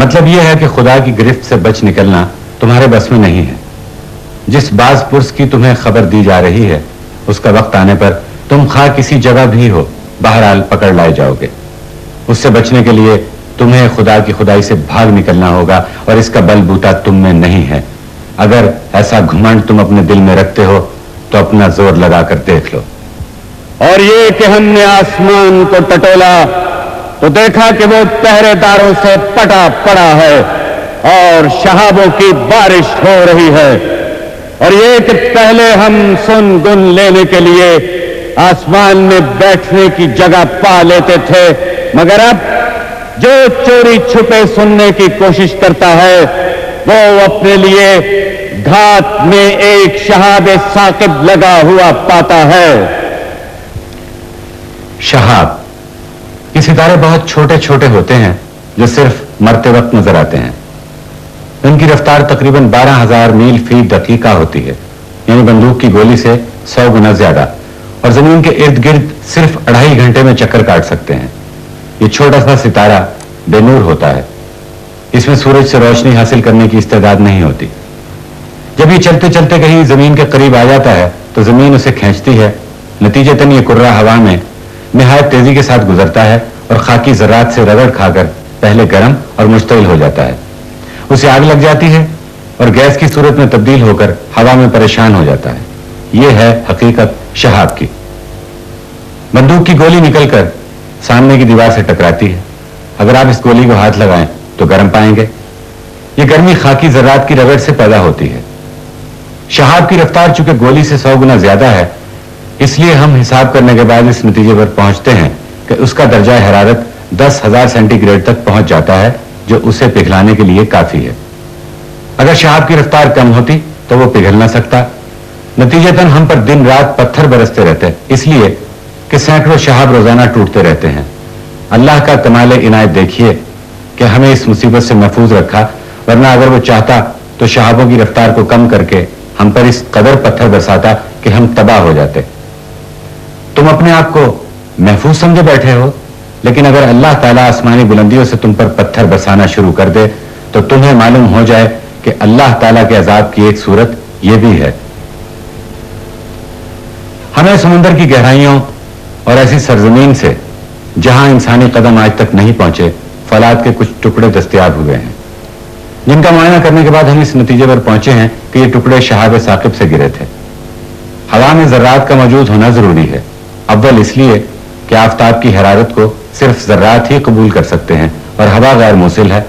مطلب یہ ہے کہ خدا کی گرفت سے بچ نکلنا تمہارے بس میں نہیں ہے. جس باز پرس کی تمہیں خبر دی جا رہی ہے اس کا وقت آنے پر تم خواہ کسی جگہ بھی ہو بہرحال پکڑ لائے جاؤ گے. اس سے بچنے کے لیے تمہیں خدا کی خدائی سے بھاگ نکلنا ہوگا اور اس کا بل بوٹا تم میں نہیں ہے. اگر ایسا گھمنڈ تم اپنے دل میں رکھتے ہو تو اپنا زور لگا کر دیکھ لو. اور یہ کہ ہم نے آسمان کو ٹٹولا تو دیکھا کہ وہ پہرے داروں سے پٹا پڑا ہے اور شہابوں کی بارش ہو رہی ہے. اور یہ کہ پہلے ہم سن گن لینے کے لیے آسمان میں بیٹھنے کی جگہ پا لیتے تھے، مگر اب جو چوری چھپے سننے کی کوشش کرتا ہے وہ اپنے لیے گھات میں ایک شہاب ثاقب لگا ہوا پاتا ہے. شہاب یہ ستارے بہت چھوٹے چھوٹے ہوتے ہیں جو صرف مرتے وقت نظر آتے ہیں. ان کی رفتار تقریباً 12,000 میل فی دقیقہ ہوتی ہے، یعنی بندوق کی گولی سے 100 گنا زیادہ، اور زمین کے ارد گرد صرف 2.5 گھنٹے میں چکر کاٹ سکتے ہیں. یہ چھوٹا سا ستارہ بے نور ہوتا ہے. اس میں سورج سے روشنی حاصل کرنے کی استعداد نہیں ہوتی. جب یہ چلتے چلتے کہیں زمین کے قریب آ جاتا ہے تو زمین اسے کھینچتی ہے. نتیجتاً یہ کرہ ہوا میں نہایت تیزی کے ساتھ گزرتا ہے اور خاکی ذرات سے رگڑ کھا کر پہلے گرم اور مشتعل ہو جاتا ہے. اسے آگ لگ جاتی ہے اور گیس کی صورت میں تبدیل ہو کر ہوا میں پریشان ہو جاتا ہے. یہ ہے حقیقت شہاب کی. بندوق کی گولی نکل کر سامنے کی دیوار سے ٹکراتی ہے. اگر آپ اس گولی کو ہاتھ لگائیں تو گرم پائیں گے. یہ گرمی خاکی ذرات کی رگڑ سے پیدا ہوتی ہے. شہاب کی رفتار چونکہ گولی سے 100 گنا زیادہ ہے، اس لیے ہم حساب کرنے کے بعد اس نتیجے پر پہنچتے ہیں کہ اس کا درجہ حرارت 10,000 سینٹی گریڈ تک پہنچ جاتا ہے، جو اسے پگھلانے کے لیے کافی ہے. اگر شہاب کی رفتار کم ہوتی تو وہ پگھل نہ سکتا. نتیجتاً ہم پر دن رات پتھر برستے رہتے، اس لیے کہ سینکڑوں شہاب روزانہ ٹوٹتے رہتے ہیں. اللہ کا کمال عنایت دیکھیے کہ ہمیں اس مصیبت سے محفوظ رکھا، ورنہ اگر وہ چاہتا تو شہابوں کی رفتار کو کم کر کے ہم پر اس قدر پتھر برساتا کہ ہم تباہ ہو جاتے. تم اپنے آپ کو محفوظ سمجھے بیٹھے ہو، لیکن اگر اللہ تعالیٰ آسمانی بلندیوں سے تم پر پتھر برسانا شروع کر دے تو تمہیں معلوم ہو جائے کہ اللہ تعالیٰ کے عذاب کی ایک صورت یہ بھی ہے. ہمیں سمندر کی گہرائیوں اور ایسی سرزمین سے جہاں انسانی قدم آج تک نہیں پہنچے فولاد کے کچھ ٹکڑے دستیاب ہوئے ہیں، جن کا معائنہ کرنے کے بعد ہم اس نتیجے پر پہنچے ہیں کہ یہ ٹکڑے شہاب ثاقب سے گرے تھے. ہوا میں ذرات کا موجود ہونا ضروری ہے. اول اس لیے کہ آفتاب کی حرارت کو صرف ذرات ہی قبول کر سکتے ہیں اور ہوا غیر موصل ہے،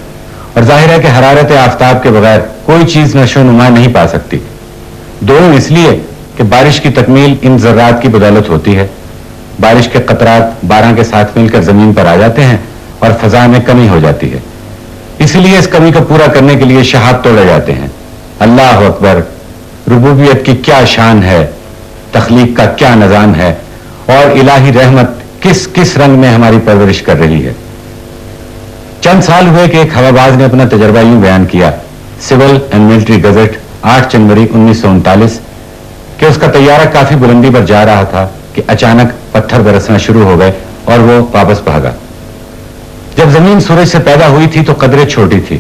اور ظاہر ہے کہ حرارت آفتاب کے بغیر کوئی چیز نشو و نما نہیں پا سکتی. دوم اس لیے کہ بارش کی تکمیل ان ذرات کی بدولت ہوتی ہے. بارش کے قطرات 12 کے ساتھ مل کر زمین پر آ جاتے ہیں اور فضا میں کمی ہو جاتی ہے. اسی لیے اس کمی کو پورا کرنے کے لیے شہاب توڑے جاتے ہیں. اللہ اکبر! ربوبیت کی کیا شان ہے، تخلیق کا کیا نظام ہے، اور الہی رحمت کس کس رنگ میں ہماری پرورش کر رہی ہے. چند سال ہوئے کہ ایک ہواباز نے اپنا تجربہ یوں بیان کیا، سول اینڈ ملٹری گزٹ 8 جنوری 1939، کہ اس کا طیارہ کافی بلندی پر جا رہا تھا کہ اچانک پتھر برسنا شروع ہو گئے اور وہ واپس بھاگا. جب زمین سورج سے پیدا ہوئی تھی تو قدرے چھوٹی تھی.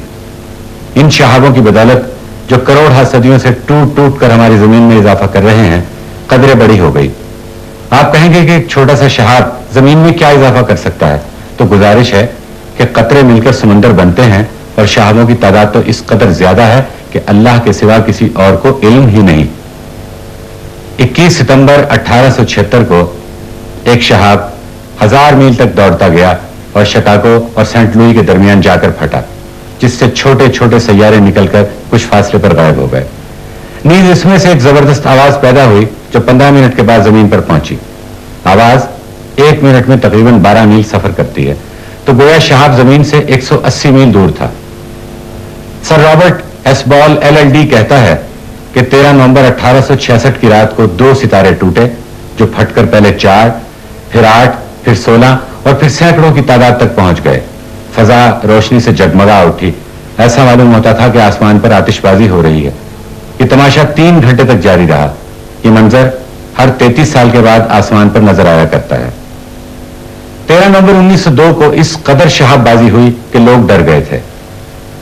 ان شہابوں کی بدولت جو کروڑ صدیوں سے ٹوٹ ٹوٹ کر ہماری زمین میں اضافہ کر رہے ہیں، قدرے بڑی ہو گئی. آپ کہیں گے کہ ایک چھوٹا سا شہاب زمین میں کیا اضافہ کر سکتا ہے؟ تو گزارش ہے کہ قطرے مل کر سمندر بنتے ہیں، اور شہابوں کی تعداد تو اس قدر زیادہ ہے کہ اللہ کے سوا کسی اور کو علم ہی نہیں. 21 ستمبر 1876 کو ایک شہاب 1000 میل تک دوڑتا گیا اور شکاگو اور سینٹ لوئی کے درمیان جا کر پھٹا، جس سے چھوٹے چھوٹے سیارے نکل کر کچھ فاصلے پر غائب ہو گئے. نیز اس میں سے ایک زبردست آواز پیدا ہوئی جو 15 منٹ کے بعد زمین پر پہنچی. آواز 1 منٹ میں تقریباً 12 میل سفر کرتی ہے، تو گویا شہاب زمین سے 180 میل دور تھا. سر رابرٹ ایس بال LLD کہتا ہے کہ 13 نومبر 1866 کی رات کو 2 ستارے ٹوٹے جو پھٹ کر پہلے 4، پھر 8، پھر 16 اور پھر سینکڑوں کی تعداد تک پہنچ گئے. فضا روشنی سے جگمگا اٹھی. ایسا معلوم ہوتا تھا کہ آسمان پر آتش بازی ہو رہی ہے. یہ تماشا 3 گھنٹے تک جاری رہا. یہ منظر ہر 33 سال کے بعد آسمان پر نظر آیا کرتا ہے. 13 نومبر 1902 کو اس قدر شہاب بازی ہوئی کہ لوگ ڈر گئے تھے.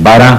12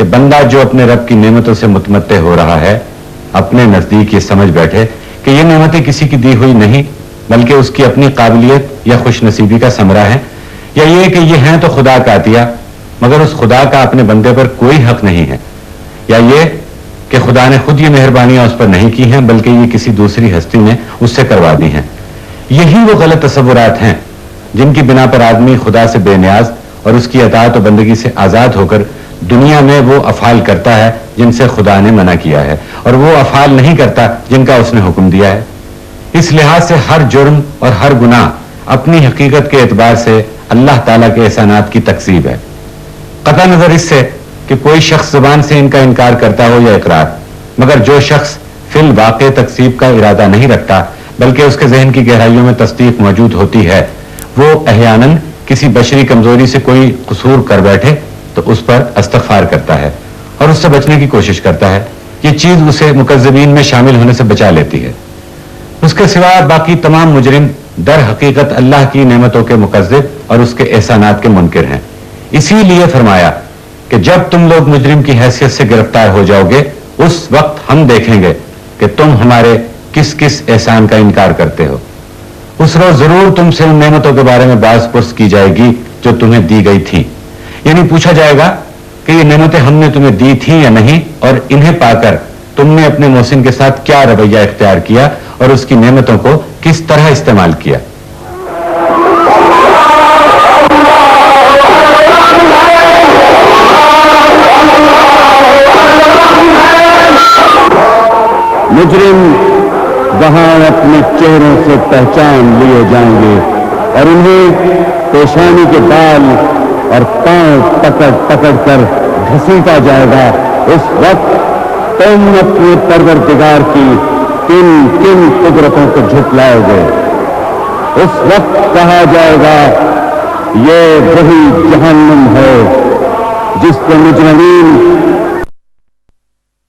کہ بندہ جو اپنے رب کی نعمتوں سے متمتع ہو رہا ہے اپنے نزدیک یہ سمجھ بیٹھے کہ یہ نعمتیں کسی کی دی ہوئی نہیں بلکہ اس کی اپنی قابلیت یا خوش نصیبی کا ثمرہ ہے، یا یہ کہ یہ ہیں تو خدا کا عطیہ مگر اس خدا کا اپنے بندے پر کوئی حق نہیں ہے، یا یہ کہ خدا نے خود یہ مہربانیاں اس پر نہیں کی ہیں بلکہ یہ کسی دوسری ہستی نے اس سے کروا دی ہیں۔ یہی وہ غلط تصورات ہیں جن کی بنا پر آدمی خدا سے بے نیاز اور اس کی اطاعت و بندگی سے آزاد ہو کر دنیا میں وہ افعال کرتا ہے جن سے خدا نے منع کیا ہے، اور وہ افعال نہیں کرتا جن کا اس نے حکم دیا ہے۔ اس لحاظ سے ہر جرم اور ہر گناہ اپنی حقیقت کے اعتبار سے اللہ تعالیٰ کے احسانات کی تکذیب ہے، قطع نظر اس سے کہ کوئی شخص زبان سے ان کا انکار کرتا ہو یا اقرار، مگر جو شخص فی الواقع تکذیب کا ارادہ نہیں رکھتا بلکہ اس کے ذہن کی گہرائیوں میں تصدیق موجود ہوتی ہے، وہ احیاناً کسی بشری کمزوری سے کوئی قصور کر بیٹھے تو اس پر استغفار کرتا ہے اور اس سے بچنے کی کوشش کرتا ہے۔ یہ چیز اسے مکذبین میں شامل ہونے سے بچا لیتی ہے۔ اس کے سوا باقی تمام مجرم در حقیقت اللہ کی نعمتوں کے مکذب اور اس کے احسانات کے منکر ہیں۔ اسی لیے فرمایا کہ جب تم لوگ مجرم کی حیثیت سے گرفتار ہو جاؤ گے اس وقت ہم دیکھیں گے کہ تم ہمارے کس کس احسان کا انکار کرتے ہو۔ اس روز ضرور تم سے ان نعمتوں کے بارے میں باز پرس کی جائے گی جو تمہیں دی گئی تھی، یعنی پوچھا جائے گا کہ یہ نعمتیں ہم نے تمہیں دی تھیں یا نہیں، اور انہیں پا کر تم نے اپنے محسن کے ساتھ کیا رویہ اختیار کیا اور اس کی نعمتوں کو کس طرح استعمال کیا۔ مجرم وہاں اپنے چہروں سے پہچان لیے جائیں گے اور انہیں پیشانی کے بال اور پاؤں پکڑ پکڑ کر گھسیٹا جائے گا۔ اس وقت تم اپنے پروردگار کی کن کن قدرتوں کو جھٹلاؤ گے۔ اس وقت کہا جائے گا یہ وہی جہنم ہے جس کے مجرمین